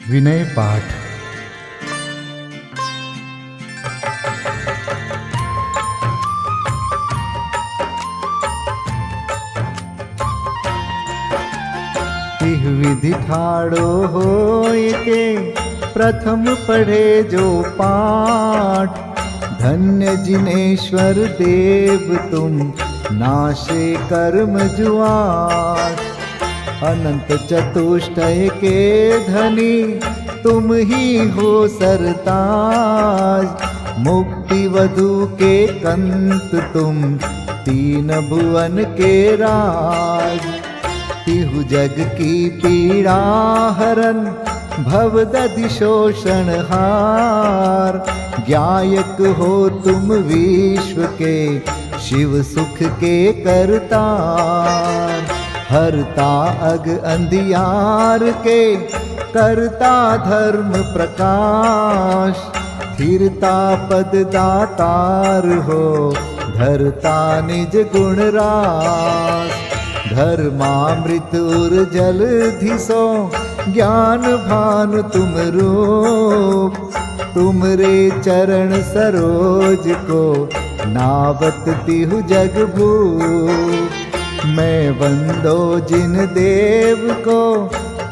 विनय पाठ। तिह विधि ठाड़ो होय के प्रथम पढ़े जो पाठ। धन्य जिनेश्वर देव तुम नाशे कर्म जुआट। अनंत चतुष्टय के धनी तुम ही हो सरताज। मुक्ति वधु के कंत तुम तीन भुवन के राज। तिहु जग की पीड़ा हरन भवदधि शोषण हार। ज्ञायक हो तुम विश्व के शिव सुख के करतार। हरता अग अंधियार के करता धर्म प्रकाश। स्थिरता पद दातार हो धरता निज गुण रास। धर्मामृत उर जल धिसो ज्ञान भानु तुम रूप। तुमरे चरण सरोज को नावत तिहु जग भूप। मैं वंदो जिन देव को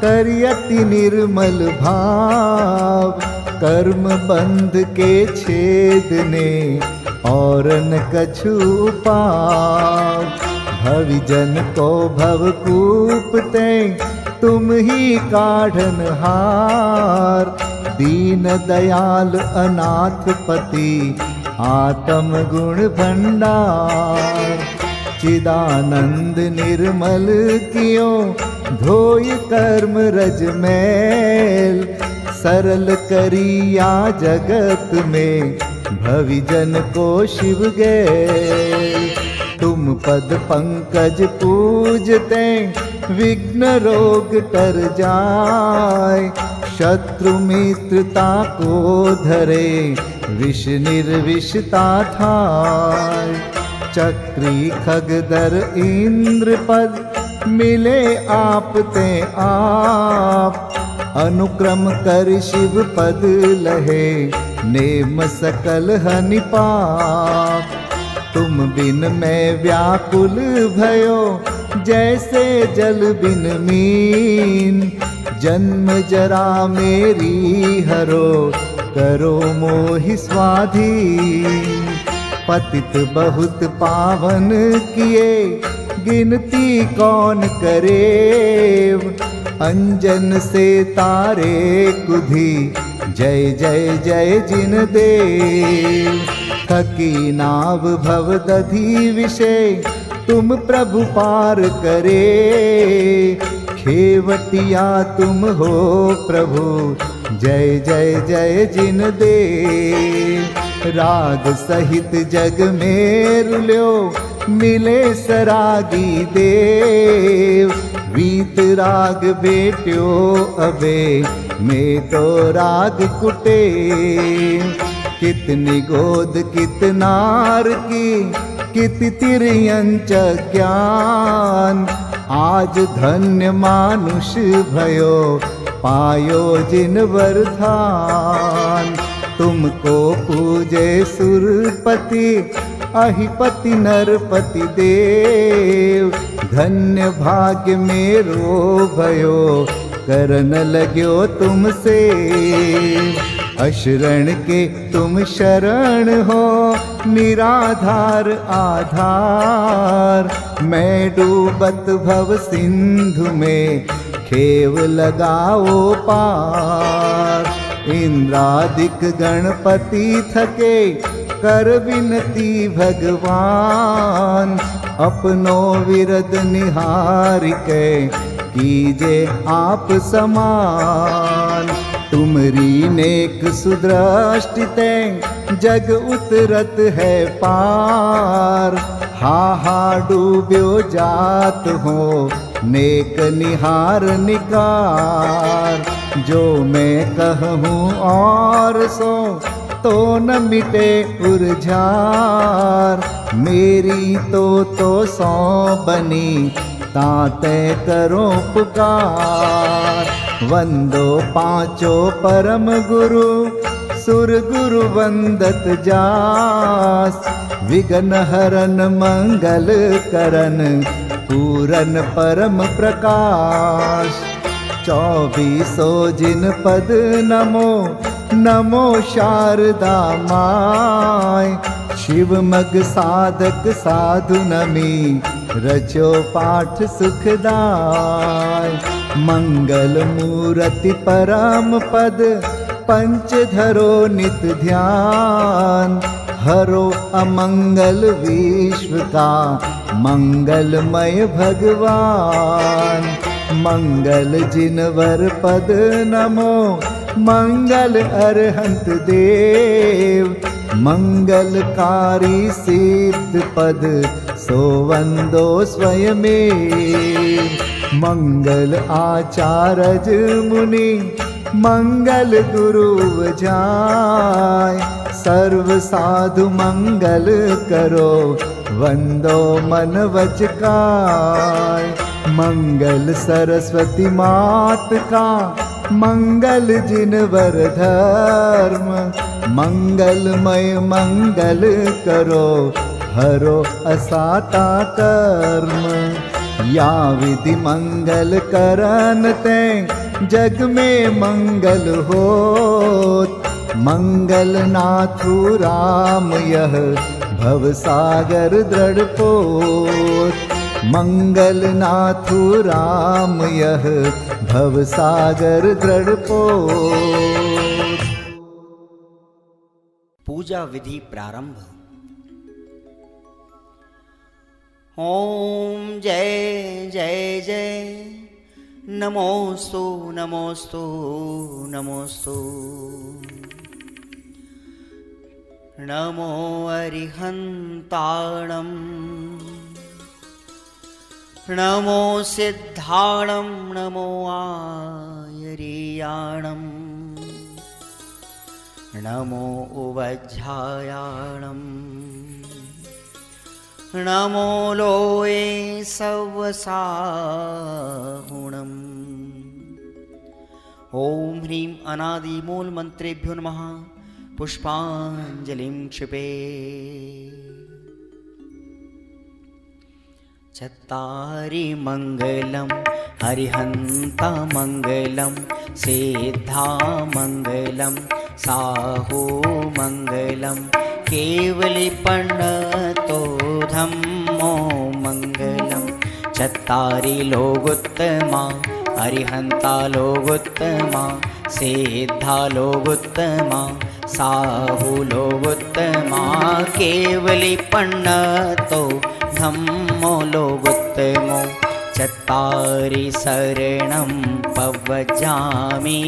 करियति निर्मल भाव। कर्म बंध के छेदने और न कछु पाव। भविजन को भवकूपते तुम ही काढ़न हार। दीन दयाल अनाथ पति आत्म गुण भंडार। चिदानंद निर्मल कियो धोय कर्म रज मैल। सरल करिया जगत में भविजन को शिव गैल। तुम पद पंकज पूजते विघ्न रोग तर जाय। शत्रु मित्रता को धरे विष निर्विषता थाय। चक्री खगदर इंद्र पद मिले आप ते आप। अनुक्रम कर शिव पद लहे नेम सकल हनि पाप। तुम बिन मैं व्याकुल भयो जैसे जल बिन मीन। जन्म जरा मेरी हरो करो मोहि स्वाधीन। पतित बहुत पावन किए गिनती कौन करे। अंजन से तारे कुधी जय जय जय जिन देव। थकी नाव भवदधि विषय तुम प्रभु पार करे। खेवटिया तुम हो प्रभु जय जय जय जिन देव। राग सहित जग में रुल्यो मिले सरागी देव। वीत राग बेट्यो अबे में तो राग कुटे। कितनी गोद कितनार की कित तिर्यंच ज्ञान। आज धन्य मानुष भयो पायो जिन वरदान। तुमको पूजे सुरपति अहिपति नरपति देव। धन्य भाग्य मेरो भयो करन लग्यो तुमसे। अशरण के तुम शरण हो निराधार आधार। मैं डूबत भव सिंधु में खेव लगाओ पार। इंद्रादिक गणपति थके कर विनती भगवान। अपनो विरद निहार के कीजे आप समान। तुमरी नेक सुदृष्टिते जग उतरत है पार। हा डूब्यो जात हो नेक निहार निकार। जो मैं कहूँ और सो तो न मिटे उर्जार। मेरी तो सौ बनी ताते करो पुकार। वंदो पांचों परम गुरु सुर गुरु वंदत जास। विघ्न हरन मंगल करन पूरन परम प्रकाश। 24 जिन पद नमो नमो शारदा माय। शिव मग साधक साधु नमी रचो पाठ सुखदाय। मंगल मूर्ति परम पद पंच धरो नित ध्यान। हरो अमंगल विश्व का मंगलमय भगवान। मंगल जिनवर पद नमो मंगल अरहंत देव। मंगलकारी सिद्ध पद सोवंदो स्वयमेव। मंगल आचारज मुनि मंगल गुरु जाय। सर्व साधु मंगल करो वंदो मन वच काय। मंगल सरस्वती मात का मंगल जिनवर धर्म। मंगलमय मंगल करो हरो असाता कर्म। या विधि मंगल करन ते जग में मंगल होत। मंगल नाथु राम यह भव सागर दृढ़ पोत। मंगल नाथु राम यह भव सागर दृढ़ पोत। पूजा विधि प्रारंभ। ओम जय जय जय नमोस्तु नमोस्तु नमोस्तु। नमो अरिहन्ताणं नमो सिद्धाणं नमो आयर्याणं नमो उवज्झायाणं नमो लोये सवसाहुणम्। ओम ह्रीं अनादि मूल मंत्रेभ्यो नमः। पुष्पांजलिं क्षिपे। चत्तारि मंगलम हरिहंता मंगलम सिद्धा मंगलम साहू मंगलम केवलिपन्नतो धम्मो मंगलम। चत्तारि लोगोत्तमा हरिहंता लोगोत्तमा सिद्धा लोगोत्तमा साहू लोगोत्तमा केवलिपन्नतो धम्मो लोगोत्तमो। चत्तारि शरणं पवजामि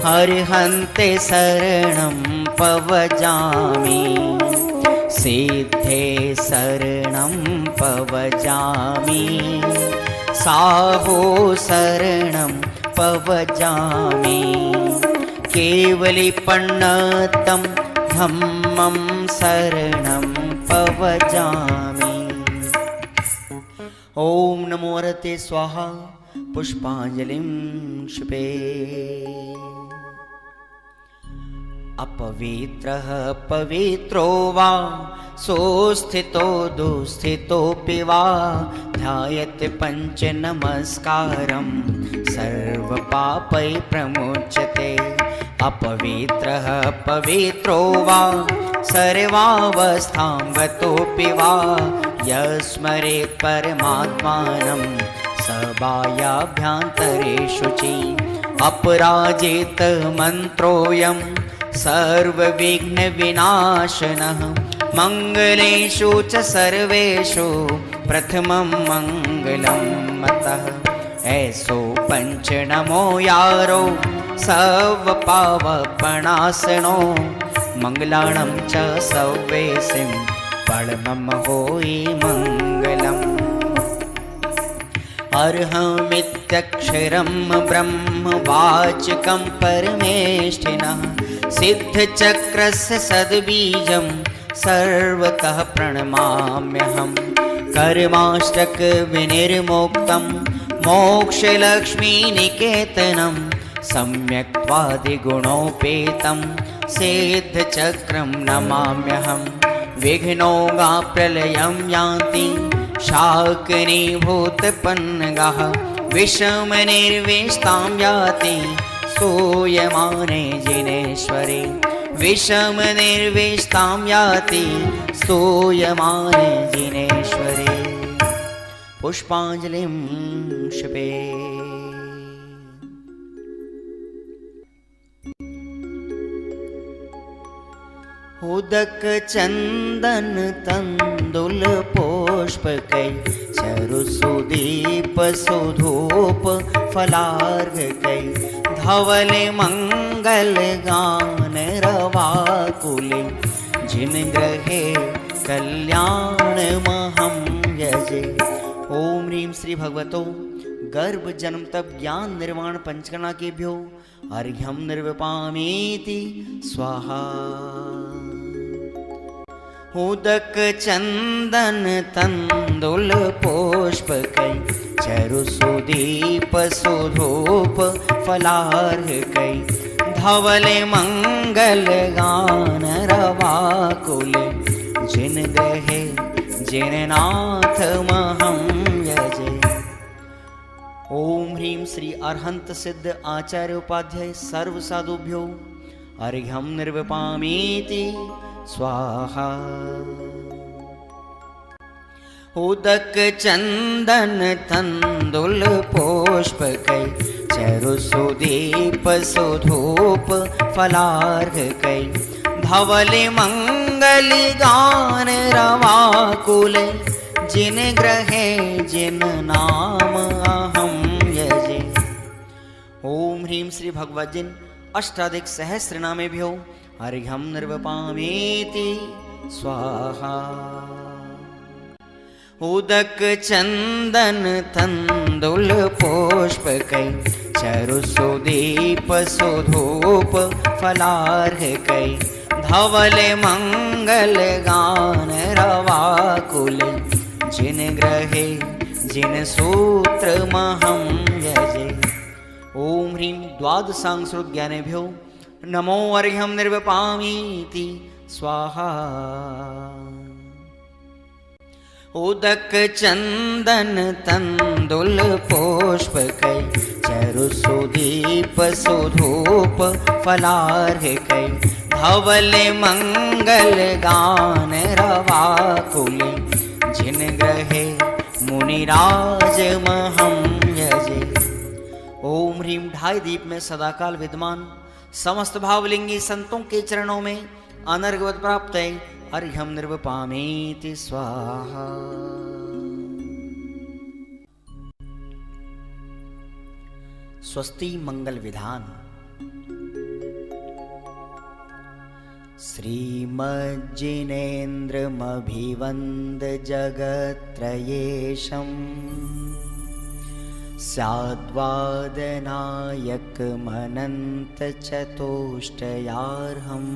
हरिहन्ते शरणं पवजामि। सिद्धे शरणं पवजामि साहो शरणं पवजामि। केवलिपन्नतं धम्मं शरणं पवजामि। ओम नमो हरते स्वाहा। पुष्पांजलिं क्षिपे। अपवित्रः पवित्रो वा सोस्थितो दुस्थितोऽपि वा ध्यायते पंच नमस्कारं सर्वपापै प्रमुच्यते। अपवित्रः पवित्रो वा सर्वावस्थां गतोऽपि वा यस्मरेत् परमात्मानं सबायाभ्यन्तरेषु च। अपराजित मन्त्रोऽयं सर्वविघ्नविनाशनः मंगलेषु च सर्वेषु प्रथमं मंगलं मतः। ऐसो पंच नमो यारो सर्वपावपणासनो मंगलाणं च सव्वेसिं परमं होई मंगलम्। अर्हमित्यक्षरं ब्रह्म वाचकं परमेष्ठिनः सिद्धचक्रस्य सद्बीजं सर्वतः प्रणमाम्यहम्। कर्माष्टक विनिर्मुक्तं मोक्षलक्ष्मीनिकेतनं सम्यक्त्वादिगुणोपेतं सिद्धचक्रं नमाम्यहं। विघ्नौघाप्रलयं यान्ति शाकिनीभूतपन्नगाः, विषमनिर्विष्टां याति स्तूयमाने जिनेश्वरे। विषमनिर्विष्टां याति स्तूयमाने जिनेश्वरे। पुष्पाञ्जलिं क्षिपे। उदक चंदन तंदुल पुष्पकै चरुसुदीप सुधूप फलार्घकै धवल मंगल गान रवाकुले जिन ग्रहे कल्याण महं यजे। ओम ह्रीं श्री भगवतो गर्भ जन्म तप ज्ञान निर्वाण पंचकर्णा केभ्यो अर्घ्यं निर्विपामीति स्वाहा। उदक चंदन तंदुल पुष्पकै चरुसुदीप सुधूप फलार्घकै धवल मंगल गान रवाकुल जिन ग्रहे जिन नाथ महं यजे। ओम ह्रीं श्री अरहंत सिद्ध आचार्य उपाध्याय सर्व साधुभ्यो अर्घ्यं निर्विपामीति स्वाहा। उदक चंदन तंदुल पुष्पकै चरुसुदीप सुधूप फलार्घकै धवल मंगल गान रवाकुल जिन ग्रहे जिन नाम अहं यजे। ओम ह्रीं श्री भगवद्जिन अष्टाधिक सहस्र नामेभ्यो अर्घ्यं निर्विपामीति स्वाहा। उदक चंदन तंदुल पुष्पकै चरुसुदीप सुधूप फलार्घकै धवल मंगल गान रवाकुल जिन ग्रहे जिन सूत्र महं यजे। ओम ह्रीं द्वादशांशोद्ज्ञानेभ्यो नमो अर्घ्यं निर्विपामीति स्वाहा। उदक चंदन तंदुल पुष्पकै चरुसुदीप सुधूप फलार्घकै धवल मंगल गान रवाकुल जिन ग्रहे मुनिराज महं यजे। ओम ह्रीं ढाई दीप में सदाकाल विद्यमान समस्त भावलिंगी संतों के चरणों में अनर्घवत प्राप्त है अर्घ्यं निर्विपामीति स्वाहा। स्वस्ति मंगल विधान। श्रीमज्जिनेन्द्रमभिवन्द जगत्त्रयेशम् स्याद्वादनायकमनन्तचतुष्टयार्हम्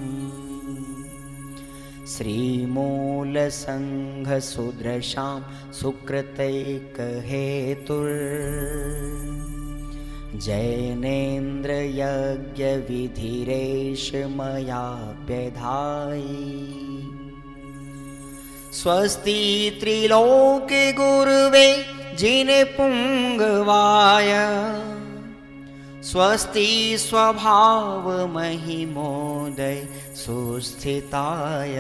श्रीमूलसङ्घसुदृशां सुकृतैकहेतुर्जैनेन्द्रयज्ञविधिरेश मयाप्यधायि। स्वस्ति त्रिलोके गुरुवे जिनपुङ्गवाय स्वस्ति स्वभाव महिमोदय सुस्थिताय।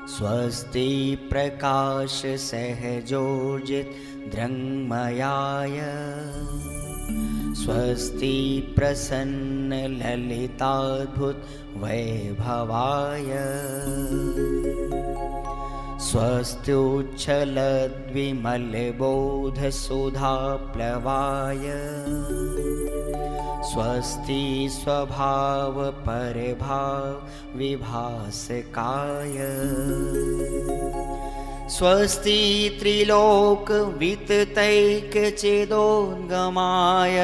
स्वस्ति प्रकाश सहजोजित दृङ्मयाय स्वस्ति प्रसन्न ललिताद्भुत वैभवाय। स्वस्त्युच्छलद्विमलबोधसुधाप्लवाय स्वस्ति स्वभाव परभाव विभासकाय। स्वस्ति त्रिलोक विततैकचेदोद्गमाय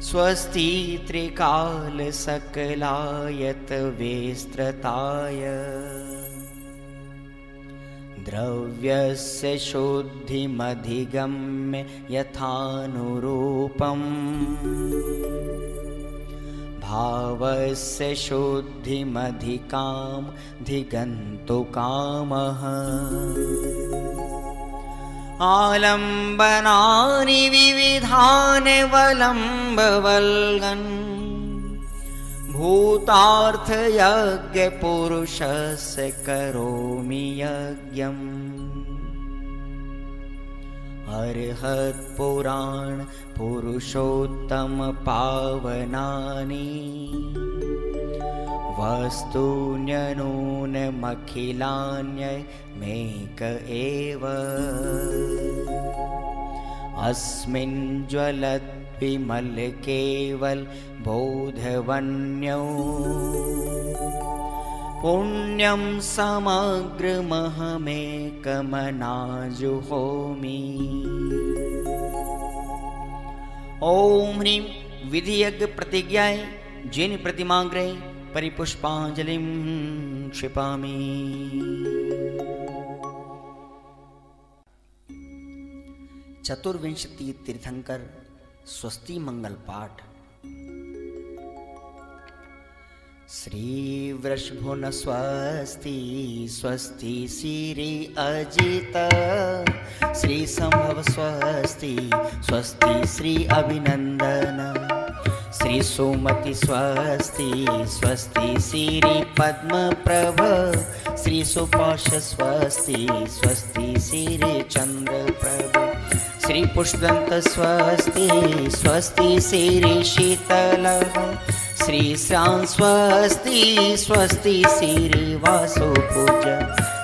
स्वस्ति त्रिकाल सकलायत विस्तृताय। द्रव्यस्य शुद्धिमधिगम्य यथानुरूपम् भावस्य शुद्धिमधिकाम् धिगन्तु कामः आलम्बनानि विविधानि वलम्बवल्गन् भूतार्थयज्ञपुरुषस्य करोमि यज्ञम् अर्हत्पुराण पुरुषोत्तम पावनानि वस्तून्यनूनमखिलान्यमेक एव अस्मिन् ज्वलद्विमल केवल बोधवन्यो पुण्यं समग्रमहमेकमनाजुहोमि। ओम ह्रीं विधियज्ञ प्रतिज्ञाय जिन प्रतिमाग्रे परिपुष्पांजलिं क्षिपामि। चतुर्विंशति तीर्थंकर स्वस्ति मंगल पाठ। श्री वृषभुन स्वस्ति स्वस्ति श्री अजित श्री संभव स्वस्ति स्वस्ति श्री अभिनंदन श्री सुमति स्वस्ति स्वस्ति श्री पद्म प्रभ श्री सुपाश स्वस्ति स्वस्ति श्री चंद्र प्रभ श्री पुष्पदंत स्वस्ति स्वस्ति श्री शीतल श्री श्याम स्वस्ति स्वस्ति श्री वासुपूज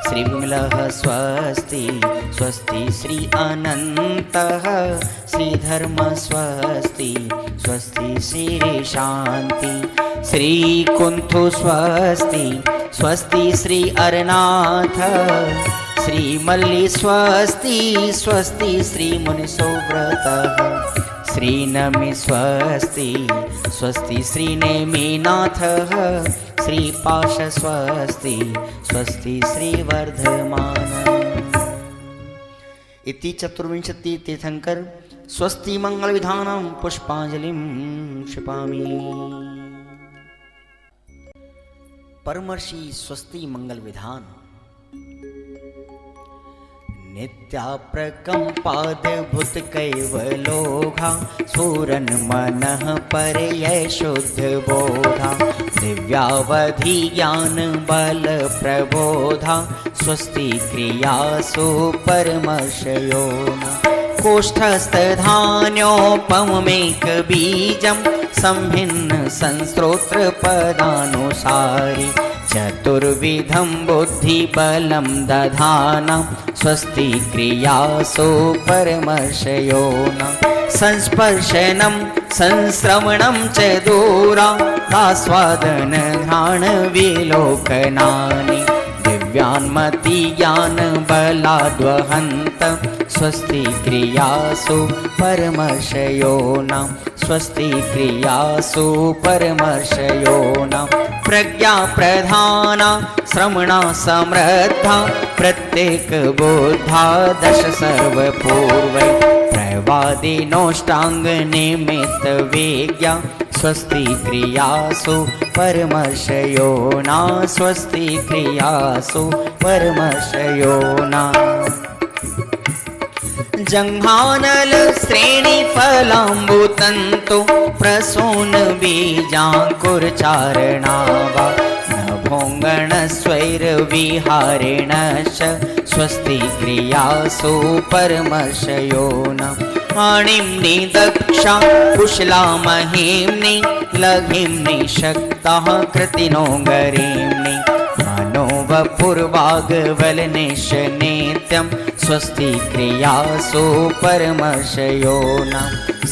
श्री विमलः स्वस्ति स्वस्ति श्री अनन्तः श्री धर्म स्वस्ति स्वस्ति श्री शांति श्री कुंथु स्वस्ति स्वस्ति श्री अरनाथ श्री मल्ली स्वस्ति स्वस्ति श्री मुनिसोव्रतः श्री नमि स्वस्ति स्वस्ति श्री नेमिनाथः श्री पाश स्वस्ति स्वस्ति श्री वर्धमान। इति चतुर्विंशति तीर्थंकर स्वस्ति मंगल विधानं पुष्पांजलिं क्षिपामि। परमर्षि स्वस्ति मंगल विधान। नित्याप्रकम्पाद्भुत कैवलोघा सूरन मनः परयै शुद्ध बोधा दिव्यावधि ज्ञान बल प्रबोधा स्वस्ति क्रियासु परमर्षयोना कोष्ठस्थधान्योपमेक बीजं संभिन्न संस्रोत्र पदानुसारि चतुर्विधं बुद्धिबलं दधाना स्वस्ति क्रियासु परमर्षयोना संस्पर्शनं संश्रवणं च दूरादास्वादन घ्राण विलोकनानि दिव्यान्मति ज्ञान बलाद्वहन्त स्वस्ति क्रियासु परमर्षयोना स्वस्ति क्रियासु परमर्षयोना प्रज्ञा प्रधाना श्रवणा समृद्धा प्रत्येक बोधा दश सर्वपूर्वै प्रवादिनोष्टांग निमित्त वेज्ञा स्वस्ति क्रियासु परमर्षयोना स्वस्ति क्रियासु परमर्षयोना जंघानल श्रेणी फलाम्बुतंतु प्रसून बीजांकुरचारणावा नभोंगण स्वैर विहारेणश्च स्वस्ति क्रियासु परमर्षयोना आणिम्नि दक्षा कुशला महिम्नि लघिम्नि शक्तः कृतिनो गरीम्नि मनोवपुर्वाग्वलनिश नित्यं स्वस्ति क्रियासु परमर्षयोना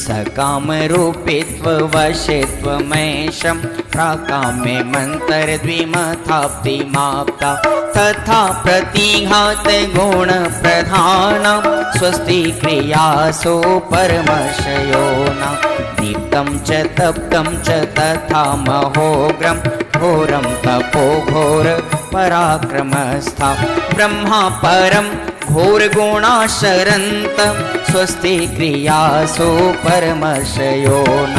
सकामरूपित्ववशित्वमेशं प्राकाम्ये मन्तरद्विमथाप्तिमाप्ता तथा प्रतिघात गुणप्रधानं स्वस्ति क्रियासु परमर्षयोना दीप्तं च तप्तं च तथा महोग्रं घोरं तपो घोर पराक्रमस्था ब्रह्मा परं घोरगुणाशरन्त स्वस्ति क्रियासु परमर्षयो न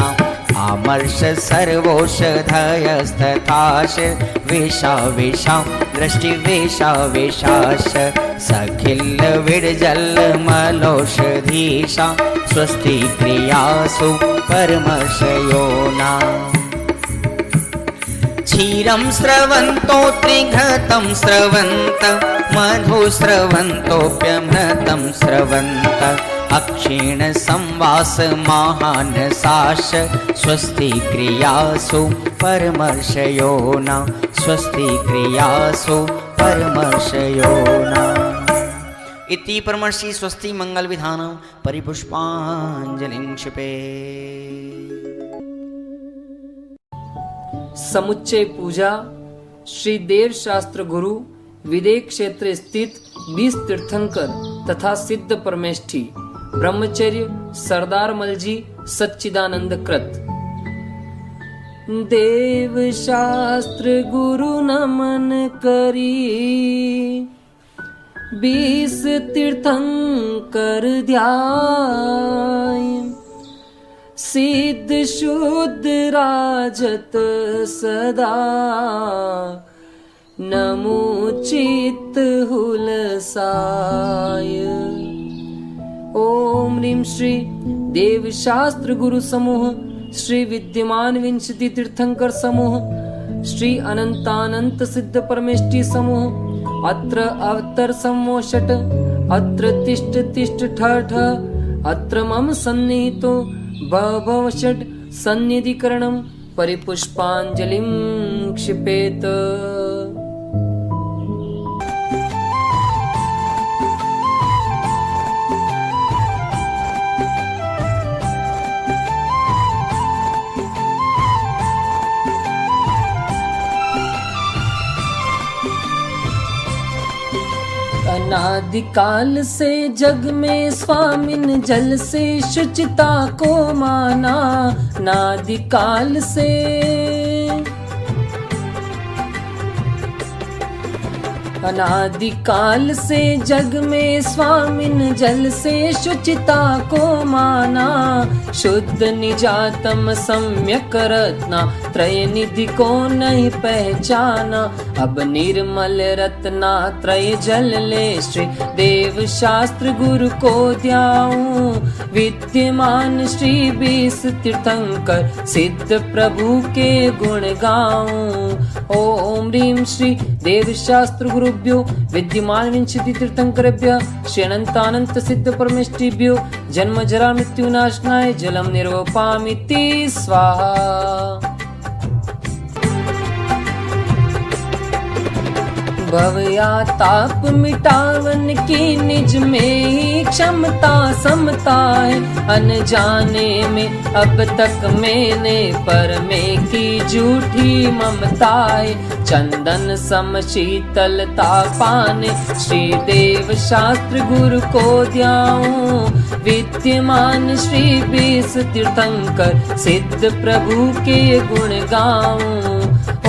आमर्ष सर्वौषधयस्तथाश वेशा वेशा दृष्टिवेशा वेशाश सखिल विडजल मलौषधीशा स्वस्ति क्रियासु परमर्षयो न क्षीरं स्रवन्तो त्रिघृतं स्रवन्त मधु स्रवन्तोऽप्यमृतं स्रवन्त अक्षीण संवास महानसाश स्वस्ति क्रियासु परमर्षयो न स्वस्ति क्रियासु परमर्षयो न इति परमर्षि स्वस्ति मंगल विधानं परिपुष्पाञ्जलिं क्षिपे। समुच्चय पूजा श्री देव शास्त्र गुरु विदेह क्षेत्र स्थित 20 तीर्थंकर तथा सिद्ध परमेष्ठी ब्रह्मचर्य सरदार मलजी सच्चिदानंद कृत। देव शास्त्र गुरु नमन करी 20 तीर्थंकर ध्याय सिद्ध शुद्ध राजत सदा नमो चित्त हुलसाय। ओम ह्रीं श्री देव शास्त्र गुरु समूह श्री विद्यमान विंशति तीर्थंकर समूह श्री अनंतानंत सिद्ध परमेष्ठी समूह अत्र अवतर समोषट अत्र तिष्ठ तिष्ठ ठ ठ अत्र मम सन्निहितो भव षट् सन्निधिकरणं परिपुष्पाञ्जलिं क्षिपेत। अनादिकाल से जग में स्वामिन जल से शुचिता को माना नादिकाल से अनादिकाल से जग में स्वामिन जल से शुचिता को माना शुद्ध निजातम सम्यक रत्ना त्रय निधि को नहीं पहचाना अब निर्मल रत्ना त्रय जल ले श्री देव शास्त्र गुरु को ध्याऊं विद्यमान श्री 20 तीर्थंकर सिद्ध प्रभु के गुण गाऊं। ओम ह्रीं श्री देव शास्त्र गुरुभ्यो विद्यमान विंशति तीर्थंकरेभ्यः श्री अनंतानंत सिद्ध परमेष्ठिभ्यो जन्म जरा मृत्यु नाशनाय जलम निर्वपामिति स्वाहा। भव या ताप मिटावन की निज में ही क्षमता समता है अनजाने में अब तक मैंने पर में की झूठी ममता है चंदन सम शीतलता पाने श्री देव शास्त्र गुरु को ध्याऊं विद्यमान श्री 20 तीर्थंकर सिद्ध प्रभु के गुण गाऊं।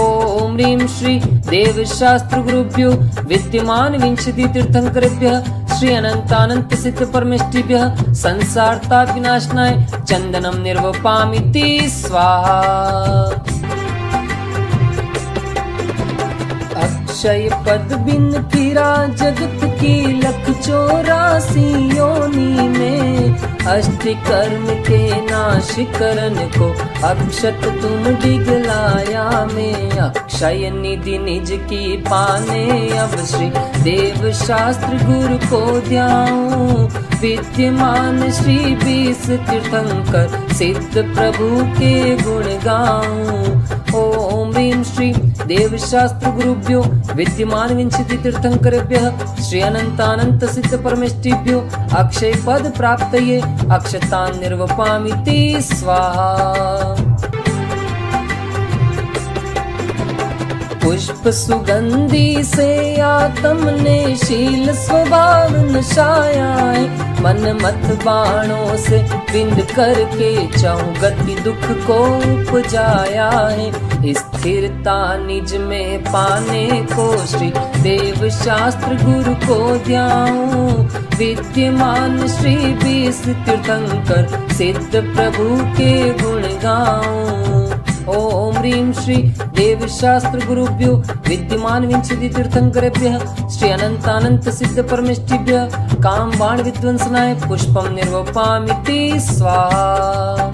ओम ह्रीं श्री देव शास्त्र गुरुभ्यो विद्यमान विंशति तीर्थंकरेभ्यः श्री अनंतानंत सिद्ध परमेष्ठिभ्यः संसार ताप विनाशनाय चंदनम निर्वपामिति स्वाहा। अक्षय पद बिन फिरा जगत की 184 योनि में अष्ट कर्म के नाश करन को अक्षत तुम डिगलाया में अक्षय निधि निज की पाने अब श्री देव शास्त्र गुरु को ध्याऊं विद्यमान श्री 20 तीर्थंकर सिद्ध प्रभु के गुण गाऊं। ओम ह्रीं श्री देव शास्त्र गुरुभ्यो विद्यमान विंशति तीर्थंकरेभ्यः श्री अनंतानंत सिद्ध परमेष्ठिभ्यो अक्षय पद प्राप्तये अक्षतान् निर्वपामिति स्वाहा। पुष्प सुगंधी से आत्म ने शील स्वभाव नशाया है। मन मत बाणों से बिंद करके चाहूं गति दुख को उपजाया है। स्थिरता निज में पाने को श्री देव शास्त्र गुरु को ध्याऊं। विद्यमान श्री 20 तीर्थंकर सिद्ध प्रभु के गुण गाऊं। ओम ह्रीं श्री देव शास्त्र गुरुभ्यो विद्यमान विंशति तीर्थंकरेभ्यः श्री अनंतानंत सिद्ध परमेष्ठिभ्यः काम बाण विध्वंसनाय पुष्पम निर्वपामिति स्वाहा।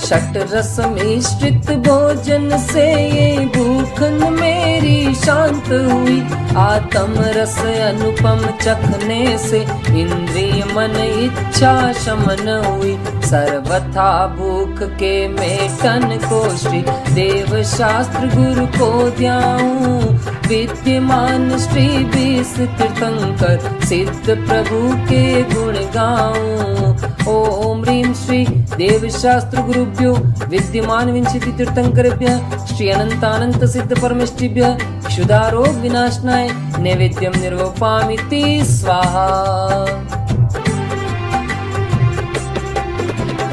षट रस मिश्रित भोजन से ये भूखन मेरी शांत हुई। आत्म रस अनुपम चखने से इंद्रिय मन इच्छा शमन हुई। सर्वथा भूख के मेटन को श्री देव शास्त्र गुरु को ध्याऊं। विद्यमान श्री 20 तीर्थंकर सिद्ध प्रभु के गुण गाऊं। ओम ह्रीं श्री देव शास्त्र गुरुभ्यो विद्यमान विंशति तीर्थंकरेभ्यः श्री अनंतानंत सिद्ध परमेष्ठिभ्यः क्षुधारोग विनाशनाय नैवेद्यम निर्वपामिति स्वाहा।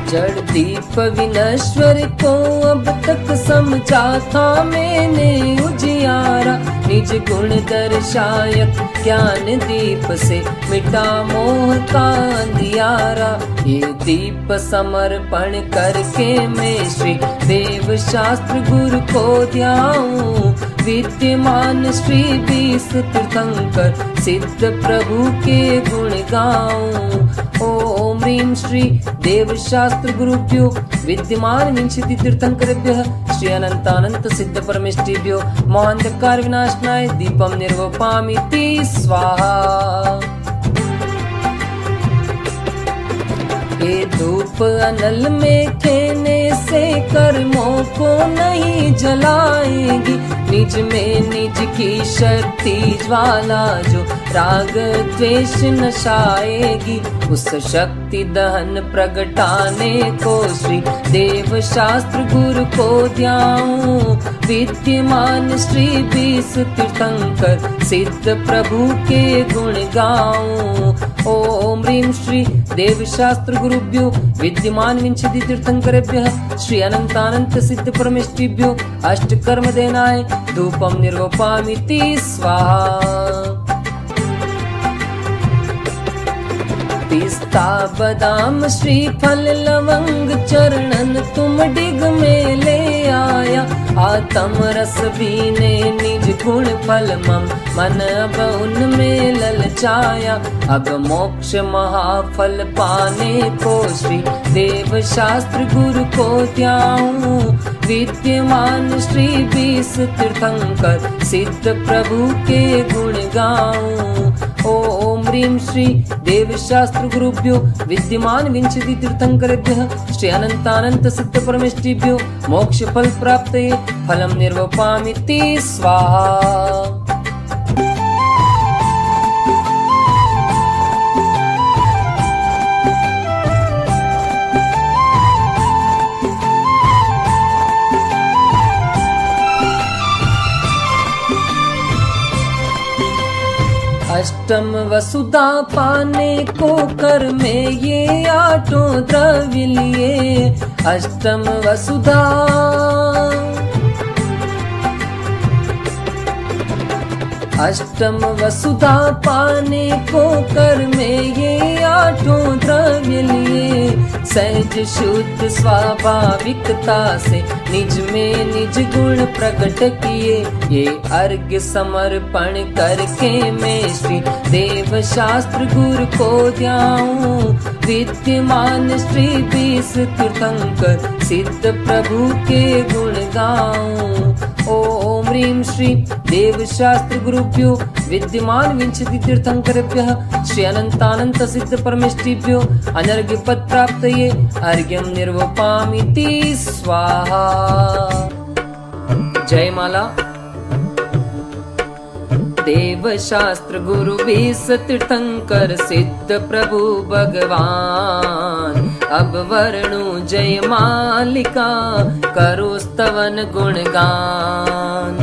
जड़ दीप विनश्वर को अब तक समझा था मैंने उजियारा। निज गुण दर्शायक ज्ञान दीप से मिटा मोह का अंधियारा। ये दीप समर्पण करके मैं श्री देव शास्त्र गुरु को ध्याऊं। विद्यमान श्री 20 तीर्थंकर सिद्ध प्रभु के गुण गाऊं। ओम ह्रीं श्री देव शास्त्र गुरुभ्यो विद्यमान विंशति तीर्थंकरेभ्यः श्री अनंतानंत सिद्ध परमेष्ठिभ्यो मोहांधकार विनाशनाय दीपम निर्वपामिति स्वाहा। ये धूप अनल में खेने से कर्मों को नहीं जलाएगी। निज में निज की शक्ति ज्वाला जो राग द्वेष नशाएगी। उस शक्ति दहन प्रगटाने को श्री देव शास्त्र गुरु को ध्याऊं। विद्यमान श्री 20 तीर्थंकर सिद्ध प्रभु के गुण गाऊं। ओम ह्रीं श्री देव शास्त्र गुरुभ्यो विद्यमान विंशति तीर्थंकरेभ्यः श्री अनंतानंत सिद्ध परमेष्ठिभ्यो अष्ट कर्म देनाय धूपम निर्वपामिति स्वाहा। पिस्ता बादाम श्रीफल लवंग चरणन तुम डिग में ले आया। आत्म रस बीने निज गुण फल मम मन अब उनमें ललचाया। अब मोक्ष महाफल पाने को श्री देव शास्त्र गुरु को ध्याऊं। विद्यमान श्री 20 तीर्थंकर सिद्ध प्रभु के गुण गाऊं। ओम ह्रीं श्री देव शास्त्र गुरुभ्यो विद्यमान विंशति तीर्थंकरेभ्यः श्री अनंतानंत सिद्ध परमेष्ठिभ्यो मोक्ष फल प्राप्तये फलम निर्वपामिति स्वाहा। अष्टम वसुधा पाने को कर में ये आठों द्रव्य लिए। अष्टम वसुधा अष्टम वसुधा पाने को कर में ये आठों द्रव्य लिए। सहज शुद्ध स्वाभाविकता से निज में निज गुण प्रकट किए। ये अर्घ्य समर्पण करके मैं श्री देव शास्त्र गुरु को ध्याऊं। विद्यमान श्री 20 तीर्थंकर सिद्ध प्रभु के गुण गाऊं। ओम ह्रीं श्री देव शास्त्र गुरुभ्यो विद्यमान विंशति तीर्थंकरेभ्यः श्री अनंतानंत सिद्ध परमेष्ठिभ्यो अनर्घ्य पद प्राप्तये अर्घ्यम निर्वपामिति स्वाहा। जय माला। देव शास्त्र गुरु 20 तीर्थंकर सिद्ध प्रभु भगवान अब वर्णु जय मालिका, करो स्तवन गुणगान।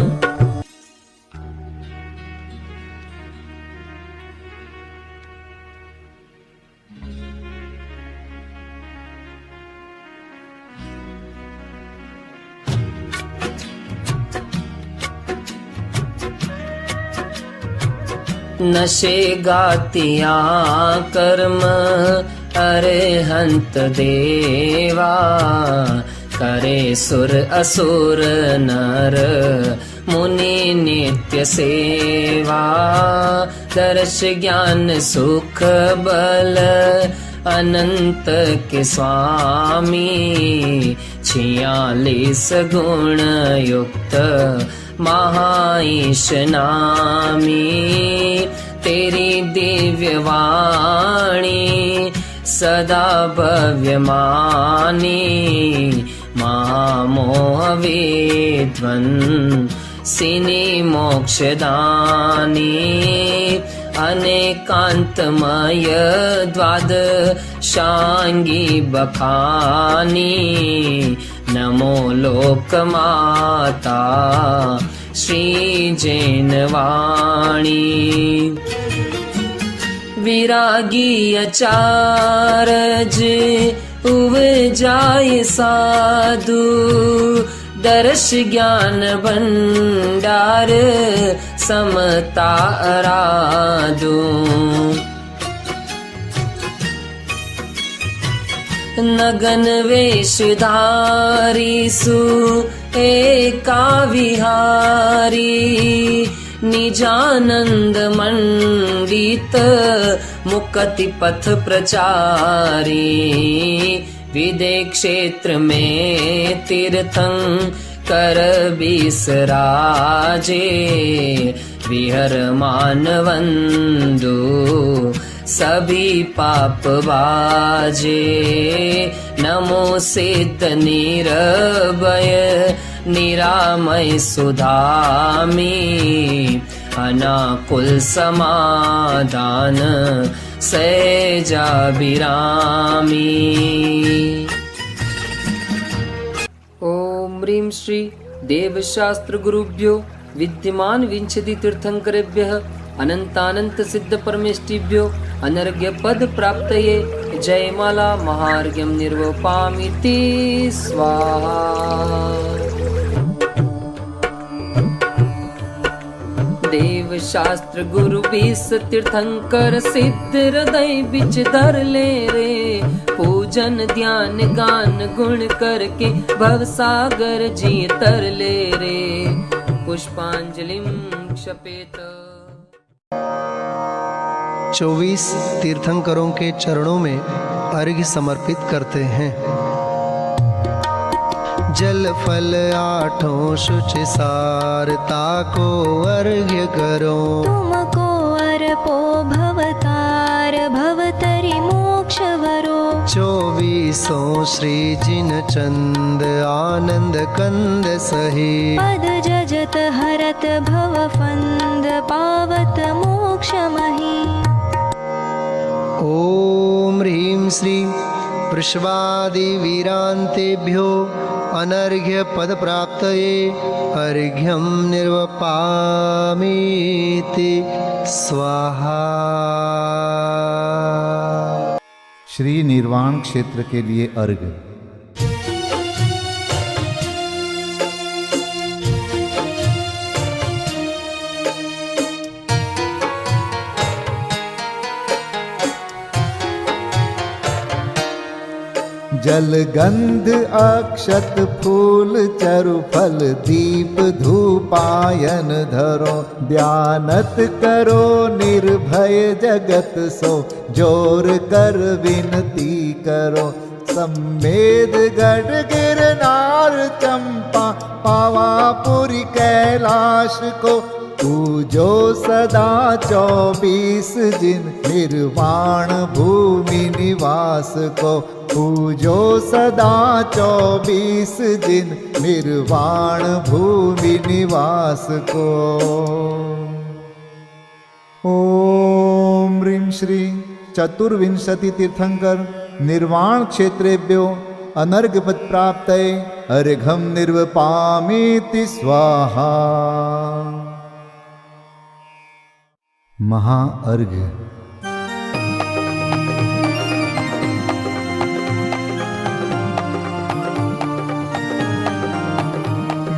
नशे गातिया कर्म अरहंत देवा, करे सुर असुर नर मुनि नित्य सेवा। दर्श ज्ञान सुख बल अनंत के स्वामी, 46 गुण युक्त महाईश नामी। तेरी दिव्य वाणी सदा भव्य मानी, महामोह विध्वंसिनी मोक्षदानी। अनेकांतमय द्वादशांगी बखानी, नमो लोकमाता श्री जैनवाणी। विरागी अचारज उपजाय साधु, दर्श ज्ञान भंडार समता आराधू। नगन वेशधारी सु एका विहारी, निजानंद मंडित मुक्ति पथ प्रचारी। विदेह क्षेत्र में तीर्थंकर बिसराजे, विहर मानवंदु सभी पाप बाजे। नमो सिद्ध निरभय निरामय सुधामी, अनाकुल समाधान सहजाभिरामी। ओम ह्रीं श्री देवशास्त्र गुरुभ्यो विद्यमान विंशति तीर्थंकरेभ्यः अनंतानंत सिद्ध परमेष्टिभ्यो अनर्घ्य पद प्राप्तये जयमाला महार्घ्यं निर्वपामिति स्वाहा। देव शास्त्र गुरु 20 तीर्थंकर सिद्ध हृदय बिच धर ले रे। पूजन ध्यान गान गुण करके भव सागर जी तर ले रे। पुष्पांजलिं क्षपेत। 24 तीर्थंकरों के चरणों में अर्घ्य समर्पित करते हैं। जल फल आठों शुचि सारता को अर्घ्य करो। तुमको अर्पो भवतार भवतरि मोक्ष वरो। 24 श्री जिन चंद आनंद कंद सही। पद जजत हरत भव फंद पावत मोक्ष मही। ओम ह्रीं श्री वृषभादि वीरांतेभ्यो अनर्घ्य पद प्राप्तये अर्घ्यं निर्वपामीति स्वाहा। श्री निर्वाण क्षेत्र के लिए अर्घ्य। जल गंध अक्षत फूल चरु फल दीप धूपायन धरो। ध्यानत करो निर्भय जगत सो जोर कर विनती करो। सम्मेद गढ़ गिरनार चंपा पावापुरी कैलाश को पूजो सदा 24 जिन निर्वाण भूमि निवास को। पूजो सदा 24 जिन निर्वाण भूमि निवास को। ओम ह्रीं श्री चतुर्विंशति तीर्थंकर निर्वाण क्षेत्रेभ्यो अनर्घपद प्राप्तये अर्घम निर्वपामीति स्वाहा। महाअर्घ।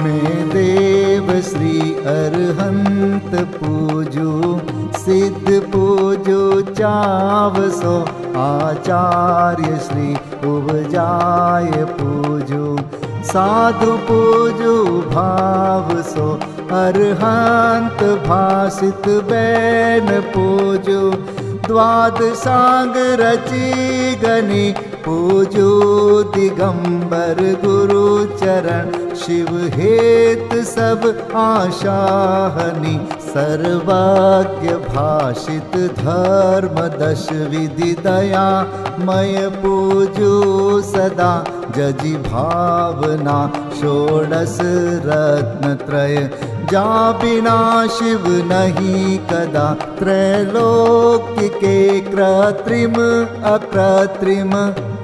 मैं देव श्री अरहंत पूजू सिद्ध पूजू चावसो आचार्य श्री उपजाय पूजू साधु पूजू भाव सो अरहंत भासित बैन पूजू द्वादशांग रची गनी पूजू दिगंबर गुरु चरण शिव हेत सब आशाहनि सर्वज्ञ भाषित धर्म दश विधि दया मय पूजू सदा जजी भावना षोडश रत्न त्रय जा बिना शिव नहीं कदा त्रैलोक्य के कृत्रिम अकृत्रिम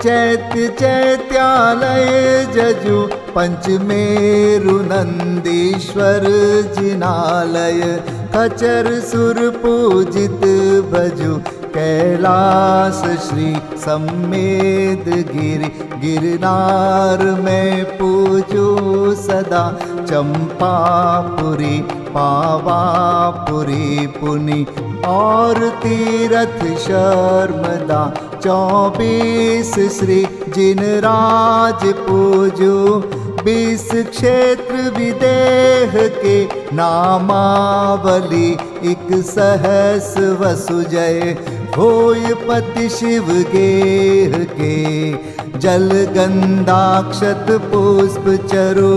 चैत्य चैत्यालय जजु पंचमेरु नंदीश्वर जिनालय खचर सुर पूजित बजु कैलास श्री सम्मेद गिरि गिरनार में पूजू सदा चंपापुरी पावापुरी पुनि और तीरथ शर्मदा 24 श्री जिनराज पूजू 20 क्षेत्र विदेह के नामावली 1 सहस वसुजय होय पति शिव गेह के जल गंधाक्षत पुष्प चरु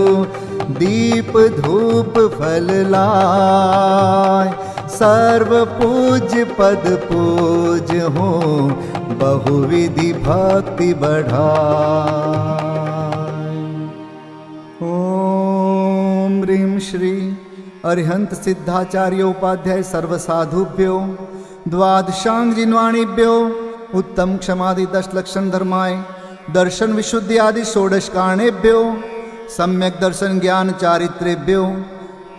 दीप धूप फल लाय सर्व पूज्य पद पूज हो बहुविधि भक्ति बढ़ाय। ओम ह्रीं श्री अरिहंत सिद्धाचार्य उपाध्याय सर्वसाधुभ्यो द्वादशांग जिन्वाणीभ्यो उत्तम क्षमादि 10 लक्षण धर्माय दर्शन विशुद्धि आदि 16 कारणेभ्यो सम्यक दर्शन ज्ञान चारित्रेभ्यो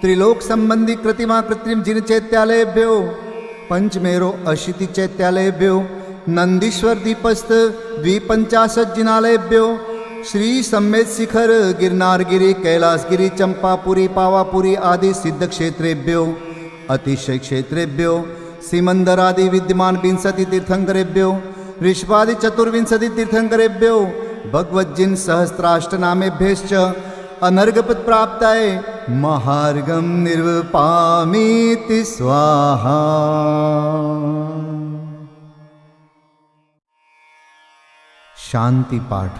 त्रिलोक संबंधी कृतिमा कृत्रिम जिन चैत्यालयभ्यो पंचमेरो अशीति चैत्यालयभ्यो नंदीश्वर दीपस्थ 250 जिनालयभ्यो श्री सम्मेद शिखर गिरनारगिरी कैलासगिरी चंपापुरी पावापुरी आदि सिद्ध क्षेत्रेभ्यो अतिशय क्षेत्रेभ्यो सिमंदरादि विद्यमान 20 तीर्थंकरेभ्यो ऋषभादि 24 तीर्थंकरेभ्यो भगवज्जिन सहस्राष्टनामेभ्यश्च अनर्घपद प्राप्ताय महार्घम निर्वपामीति स्वाहा। शांति पाठ।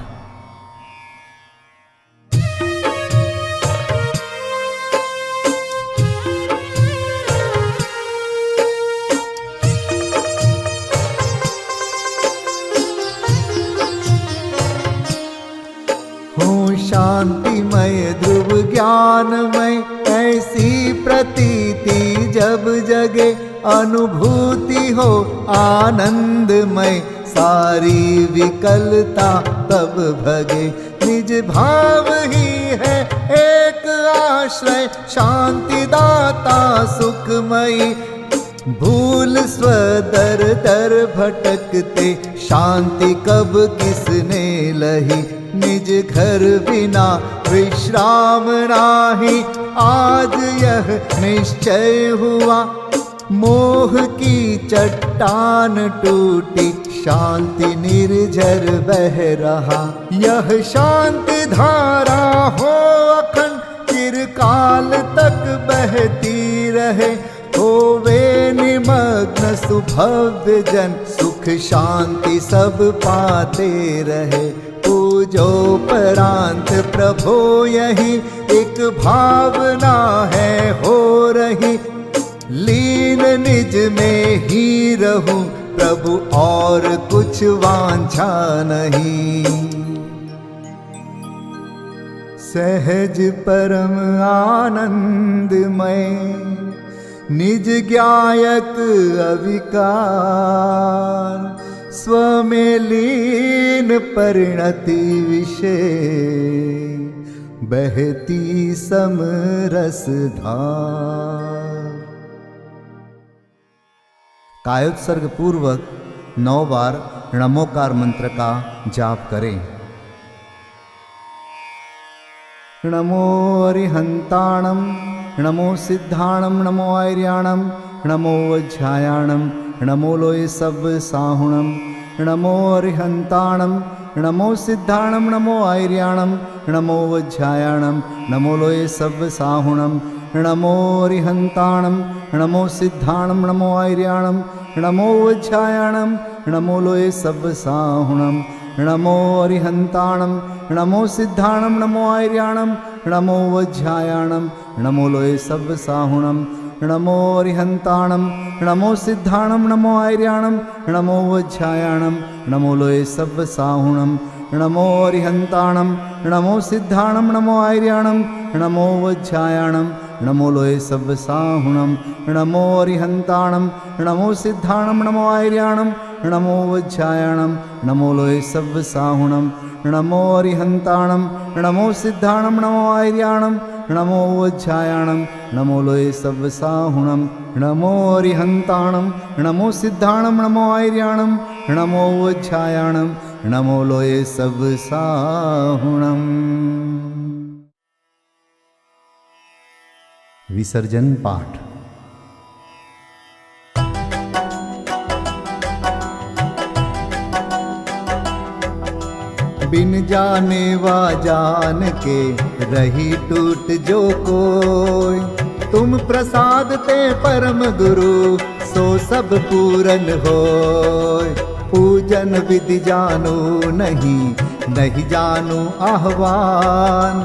शांतिमय ध्रुव ज्ञानमय ऐसी प्रतीति जब जगे अनुभूति हो आनंदमय सारी विकलता तब भगे निज भाव ही है एक आश्रय शांति दाता सुखमयी भूल स्वदर दर भटकते शांति कब किसने लही निज घर बिना विश्राम नाही आज यह निश्चय हुआ मोह की चट्टान टूटी शांति निर्झर बह रहा यह शांति धारा हो अखंड चिरकाल तक बहती रहे होवे निमग्न सुभव्य जन सुख शांति सब पाते रहे पूजोपरांत प्रभो यही एक भावना है हो रही लीन निज में ही रहूं प्रभु और कुछ वांछा नहीं सहज परम आनंदमय निज ज्ञायक अविकार स्व में लीन परिणति विषय बहती समरस धार। कायोत्सर्ग पूर्वक 9 बार नमोकार मंत्र का जाप करें। नमो अरिहंताणं, नमो सिद्धाणं, नमो आर्याणं, नमो वज्रायाणं, नमो लोय सब साहुणं। नमो अरिहंताणं, नमो सिद्धाणं, नमो आर्याणं, नमो वज्रायाणं, नमो लोय सब साहुणं। नमो अरिहंताणं, नमो सिद्धाणं, नमो आर्याणं, नमो वज्रायाणं, नमो लोय सब साहुणं। नमो अरिहंताणं, नमो सिद्धाणं, नमो आर्याणं, नमो वज्रायाणं, नमो लोय सब साहुणं। नमो अरिहंताणं, नमो सिद्धाणं, नमो आर्याणं, नमो वज्रायाणं, नमो लोय सब साहुणं। नमो अरिहंताणं, नमो सिद्धाणं, नमो आर्याणं, नमो वज्रायाणं, नमो लोय सब साहुणं। नमो अरिहंताणं, नमो सिद्धाणं, नमो आर्याणं, नमो वज्रायाणं, नमो लोय सब साहुणं। नमो अरिहंताणं, नमो सिद्धाणं, नमो आर्याणं, नमो वज्रायाणं, नमो लोय सब साहुणं। नमो अरिहंताणं, नमो सिद्धाणं, नमो आर्याणं, नमो वज्रायाणं, नमो लोय सब साहुणं। विसर्जन पाठ। बिन जाने वा जान के रही टूट जो कोई, तुम प्रसाद ते परम गुरु सो सब पूरन होय। पूजन विधि जानो नहीं, नहीं जानो आह्वान,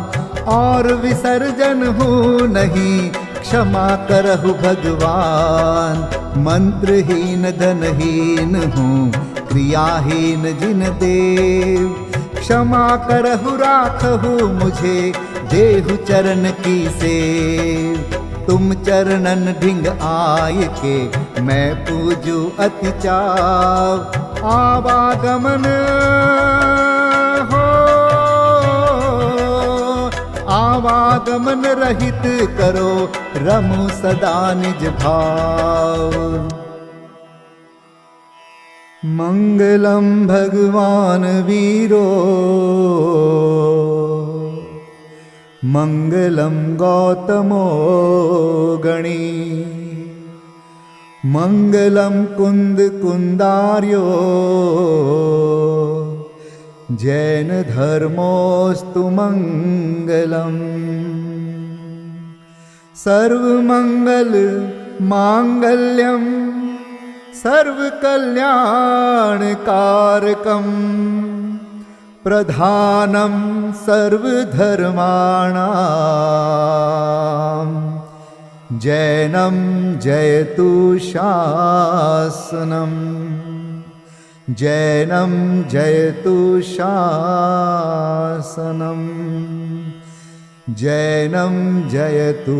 और विसर्जन हूँ नहीं, क्षमा करहु भगवान। मंत्रहीन धनहीन हूँ, क्रियाहीन जिन देव, क्षमा करहु राखहु मुझे, देहु चरण की सेव। तुम चरणन ढिंग आय के, मैं पूजू अति चाव। आवागमन हो, आवागमन रहित करो, रमु सदा निज भाव। मंगलम भगवान वीरो, मंगलम गौतमो गणी, मंगलम कुंद कुंदार्यो, जैन धर्मोस्तु मंगलम। सर्वमंगल मांगल्यम, सर्वकल्याणकारकं, प्रधानं सर्वधर्माणां, जैनं जयतु शासनं, जैनं जयतु शासनं, जैनं जयतु